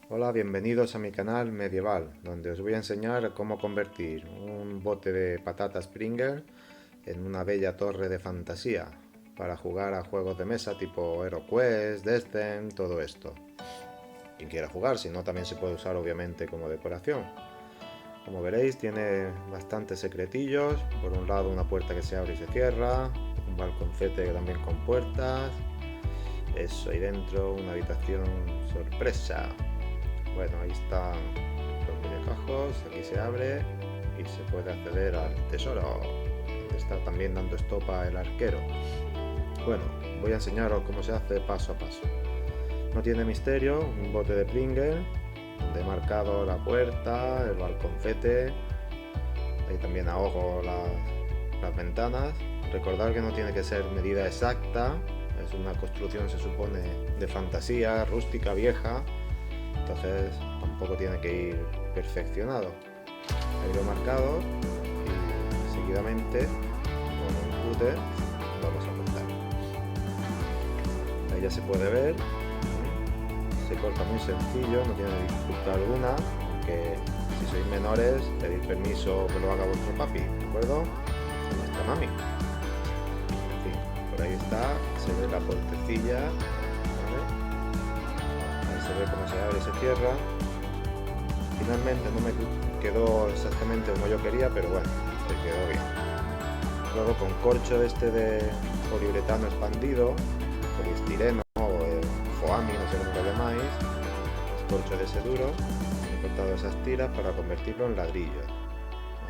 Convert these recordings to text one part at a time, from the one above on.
Hola, bienvenidos a mi canal medieval, donde os voy a enseñar cómo convertir un bote de patatas Springer en una bella torre de fantasía para jugar a juegos de mesa tipo HeroQuest, Descent, todo esto. Quien quiera jugar, si no también se puede usar obviamente como decoración. Como veréis tiene bastantes secretillos, por un lado una puerta que se abre y se cierra, un balconcete también con puertas, eso, ahí dentro una habitación sorpresa. Bueno, ahí están los minecajos, aquí se abre y se puede acceder al tesoro, donde está también dando estopa el arquero. Bueno, voy a enseñaros cómo se hace paso a paso. No tiene misterio, un bote de Pringles, donde he marcado la puerta, el balconcete, ahí también ahogo las ventanas. Recordad que no tiene que ser medida exacta, es una construcción, se supone, de fantasía, rústica, vieja, entonces tampoco tiene que ir perfeccionado. Ahí lo he marcado y seguidamente con un cúter vamos a cortar. Ahí ya se puede ver, se corta muy sencillo, no tiene dificultad alguna, aunque si sois menores pedid permiso que lo haga vuestro papi, ¿de acuerdo? O nuestra mami. En fin, por ahí está, se ve la puertecilla, ¿vale? Ahí se ve cómo se abre y se cierra. Finalmente no me quedó exactamente como yo quería, pero bueno, se quedó bien. Luego con corcho de poliuretano expandido, poliestireno o foami, no sé cómo lo llamáis, corcho de ese duro, he cortado esas tiras para convertirlo en ladrillos.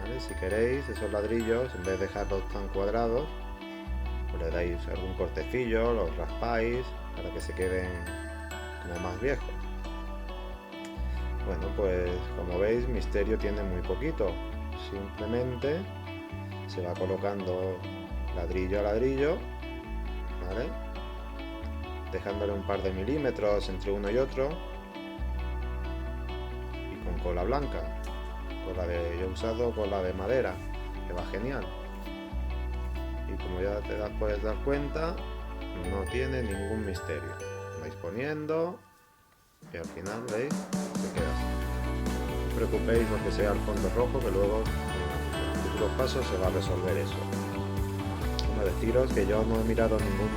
¿Vale? Si queréis esos ladrillos, en vez de dejarlos tan cuadrados, pues le dais algún cortecillo, los raspáis para que se queden como más viejos. Bueno, pues como veis, misterio tiene muy poquito. Simplemente se va colocando ladrillo a ladrillo, ¿vale? Dejándole un par de milímetros entre uno y otro. Y con cola blanca. Yo he usado cola de madera, que va genial. Y como ya puedes dar cuenta, no tiene ningún misterio. Vais poniendo y al final, ¿veis? Se queda así. No os preocupéis porque sea el fondo rojo, que luego en los futuros pasos se va a resolver eso. Bueno, deciros que yo no he mirado ningún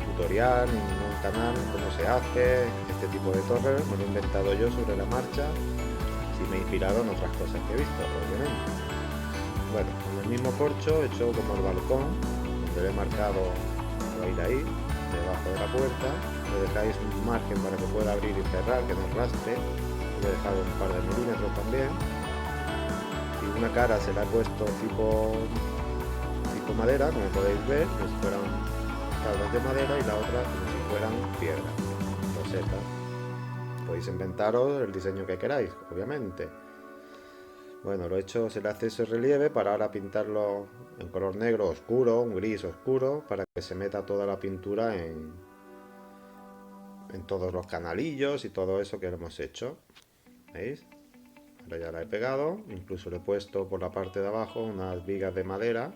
tutorial, ni ningún canal, cómo se hace este tipo de torre, me lo he inventado yo sobre la marcha, si me he inspirado en otras cosas que he visto, obviamente. Bueno, con el mismo corcho he hecho como el balcón, donde le he marcado, va a ir ahí, debajo de la puerta, le dejáis un margen para que pueda abrir y cerrar, que no rastre, le he dejado un par de milímetros también, y una cara se la he puesto tipo madera, como podéis ver, como si fueran tablas de madera, y la otra como si fueran piedras, rosetas. Podéis inventaros el diseño que queráis, obviamente. Bueno, lo he hecho, se le hace ese relieve para ahora pintarlo en color negro oscuro, un gris oscuro, para que se meta toda la pintura en todos los canalillos y todo eso que hemos hecho. ¿Veis? Ahora ya la he pegado, incluso le he puesto por la parte de abajo unas vigas de madera,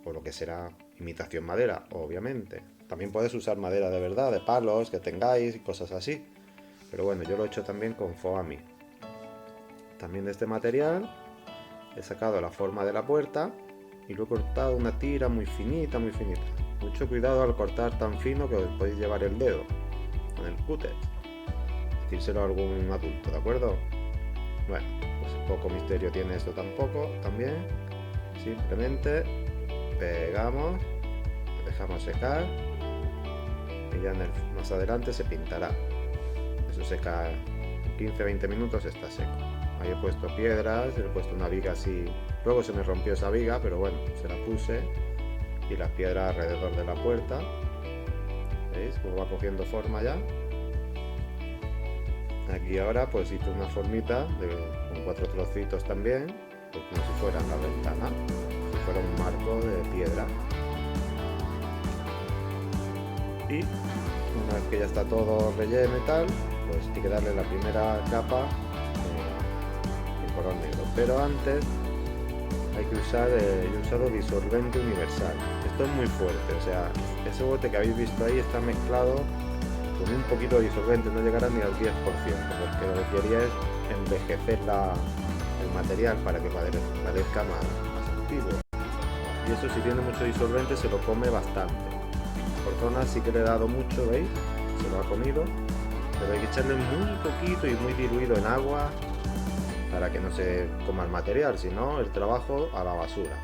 o lo que será imitación madera, obviamente. También puedes usar madera de verdad, de palos que tengáis y cosas así. Pero bueno, yo lo he hecho también con foami. También de este material he sacado la forma de la puerta y lo he cortado una tira muy finita, muy finita. Mucho cuidado al cortar tan fino que os podéis llevar el dedo con el cúter. Decírselo a algún adulto, ¿de acuerdo? Bueno, pues poco misterio tiene esto tampoco, también. Simplemente pegamos, lo dejamos secar y ya más adelante se pintará. Eso seca 15-20 minutos, está seco. Ahí he puesto piedras, he puesto una viga así. Luego se me rompió esa viga, pero bueno, se la puse. Y las piedras alrededor de la puerta. ¿Veis cómo va cogiendo forma ya? Aquí ahora pues hice una formita con 4 trocitos también, pues como si fuera la ventana, si fuera un marco de piedra. Y una vez que ya está todo relleno y tal, pues hay que darle la primera capa en color negro. Pero antes hay que usar, yo he usado disolvente universal. Esto es muy fuerte, o sea, ese bote que habéis visto ahí está mezclado con un poquito de disolvente, no llegará ni al 10%, porque lo que quería es envejecer el material para que parezca más antiguo. Y eso, si tiene mucho disolvente, se lo come bastante. Por zonas sí que le he dado mucho, ¿veis? Se lo ha comido, pero hay que echarle muy poquito y muy diluido en agua para que no se coma el material, si no el trabajo a la basura.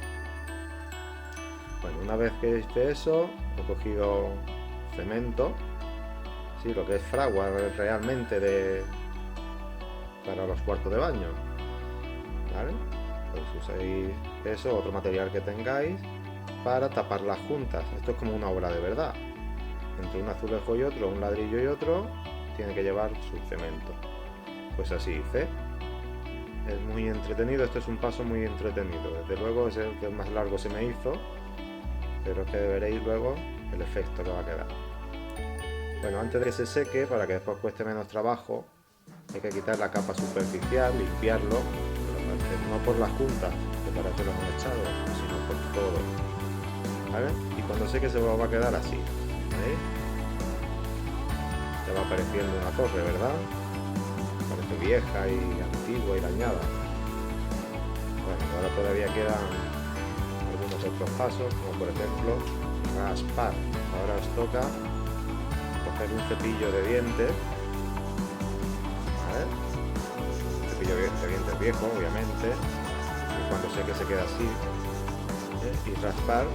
Bueno, una vez que hice eso, he cogido cemento, sí, lo que es fragua realmente para los cuartos de baño, ¿vale? Pues usáis eso, otro material que tengáis, para tapar las juntas. Esto es como una obra de verdad. Entre un azulejo y otro, un ladrillo y otro, tiene que llevar su cemento. Pues así hice. Es muy entretenido, esto es un paso muy entretenido. Desde luego es el que más largo se me hizo, pero es que veréis luego el efecto que va a quedar. Bueno, antes de que se seque, para que después cueste menos trabajo, hay que quitar la capa superficial, limpiarlo, no por las juntas, que para eso lo hemos echado, sino por todo, ¿vale? Y cuando seque se va a quedar así, ¿veis? Ya va apareciendo una torre, ¿verdad? Parece vieja y antigua y dañada. Bueno, ahora todavía quedan algunos otros pasos, como por ejemplo raspar. Ahora os toca coger un cepillo de dientes, ¿vale? Un cepillo de dientes viejo, obviamente, y cuando seque se queda así, ¿eh? Y raspar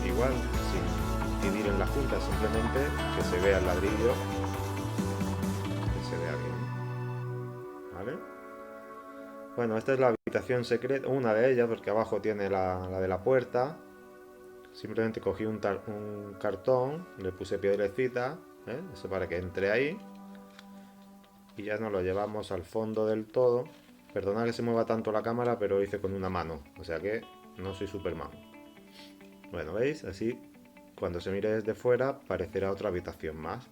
igual, sin incidir en la junta, simplemente que se vea el ladrillo, que se vea bien, ¿vale? Bueno, esta es la habitación secreta, una de ellas, porque abajo tiene la de la puerta. Simplemente cogí un cartón, le puse piedrecita, eso para que entre ahí, y ya nos lo llevamos al fondo del todo. Perdonad que se mueva tanto la cámara, pero lo hice con una mano, o sea que no soy Superman. Bueno, ¿veis? Así, cuando se mire desde fuera, parecerá otra habitación más.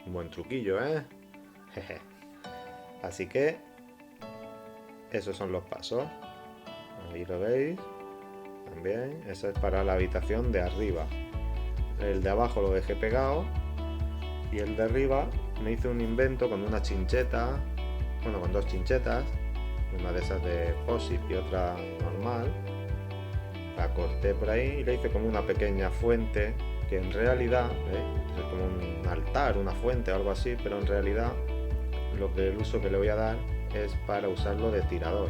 Un buen truquillo, ¿eh? Jeje. Así que esos son los pasos. Ahí lo veis. También, eso es para la habitación de arriba. El de abajo lo dejé pegado. Y el de arriba me hice un invento con una chincheta. Bueno, con dos chinchetas. Una de esas de POSIT y otra normal. La corté por ahí y le hice como una pequeña fuente. Que en realidad, es como un altar, una fuente o algo así. Pero en realidad, el uso que le voy a dar es para usarlo de tirador,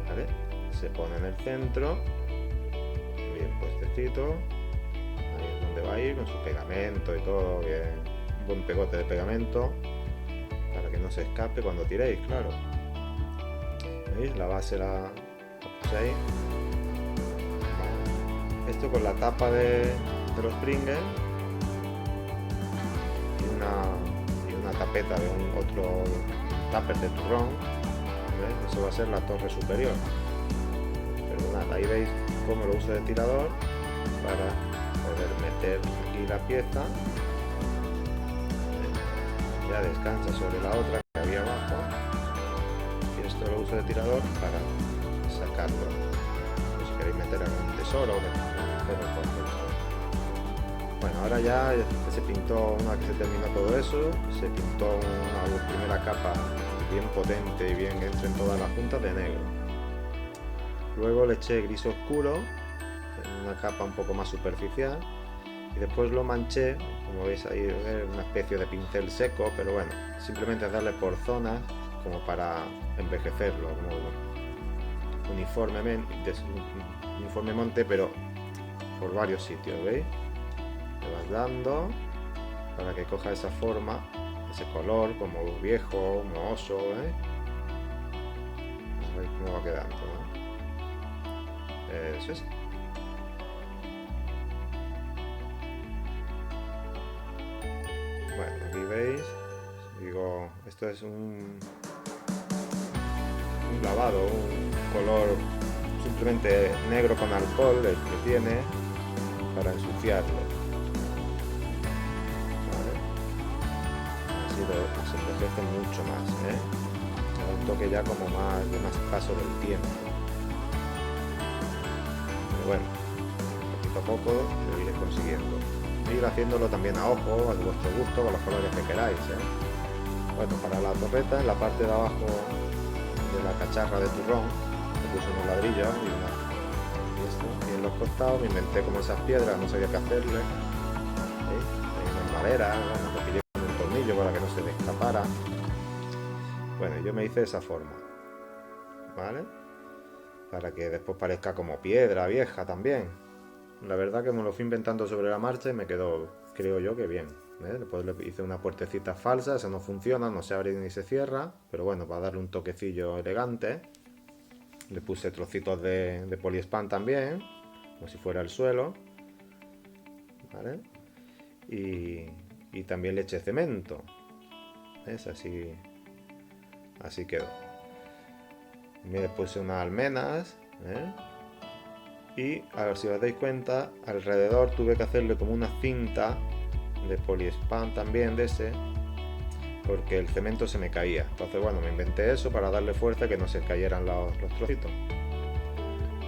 ¿vale? Se pone en el centro, bien puestecito, ahí es donde va a ir con su pegamento y todo, bien, un buen pegote de pegamento para que no se escape cuando tiréis, claro. ¿Veis? La base la puse ahí. Vale. Esto con la tapa de los Pringles y una tapeta de un otro tupper de turrón, ¿ves? Eso va a ser la torre superior. Perdonad, ahí veis cómo lo uso de tirador para poder meter aquí la pieza. ¿Ves? Ya descansa sobre la otra que había abajo, y esto lo uso de tirador para sacarlo. Pues si queréis meter algún tesoro o bueno, ahora ya se pintó, una que se terminó todo eso, se pintó una primera capa bien potente y bien que entre en todas las juntas de negro. Luego le eché gris oscuro, en una capa un poco más superficial, y después lo manché, como veis ahí, una especie de pincel seco, pero bueno, simplemente darle por zonas como para envejecerlo, como uniformemente, pero por varios sitios, ¿veis? Le vas dando para que coja esa forma, ese color como viejo, mohoso, ¿eh? A ver cómo va quedando, ¿no? Eso es. Bueno, aquí veis, digo, esto es un lavado, un color simplemente negro con alcohol, el que tiene, para ensuciarlo. Se envejece mucho más, ¿eh? Le da un toque ya como de más paso del tiempo. Pero bueno, poquito a poco lo iré consiguiendo. ir haciéndolo también a ojo, a vuestro gusto, con los colores que queráis, ¿eh? Bueno, para la torreta, en la parte de abajo de la cacharra de turrón, me puse unos ladrillos y en los costados me inventé como esas piedras, no sabía qué hacerle. Hay unas maderas, bueno, lo pillé con un tornillo para que no se me escapara. Bueno, yo me hice de esa forma, ¿vale? Para que después parezca como piedra vieja también. La verdad que me lo fui inventando sobre la marcha y me quedó, creo yo, que bien. Después le hice una puertecita falsa, esa no funciona, no se abre ni se cierra, pero bueno, para darle un toquecillo elegante. Le puse trocitos de poliespan también, como si fuera el suelo, ¿vale? Y también le eché cemento, ¿ves? Así quedó. Me puse unas almenas, ¿eh? Y a ver si os dais cuenta, alrededor tuve que hacerle como una cinta de poliespan también de ese, porque el cemento se me caía. Entonces bueno, me inventé eso para darle fuerza, que no se cayeran los trocitos.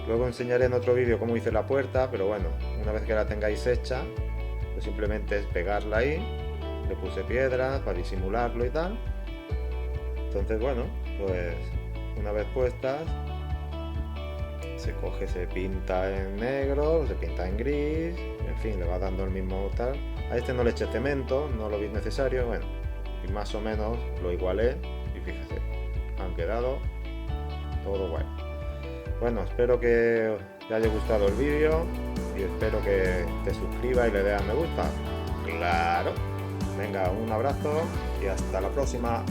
Luego enseñaré en otro vídeo cómo hice la puerta, pero bueno, una vez que la tengáis hecha, pues simplemente es pegarla ahí. Le puse piedras para disimularlo y tal. Entonces bueno, pues una vez puestas, se coge, se pinta en negro, se pinta en gris, en fin, le va dando el mismo tal. A este no le eché cemento, no lo vi necesario, bueno, y más o menos lo igualé y fíjate, han quedado todo guay. Bueno, espero que te haya gustado el vídeo y espero que te suscribas y le des a me gusta. Claro. Venga, un abrazo y hasta la próxima.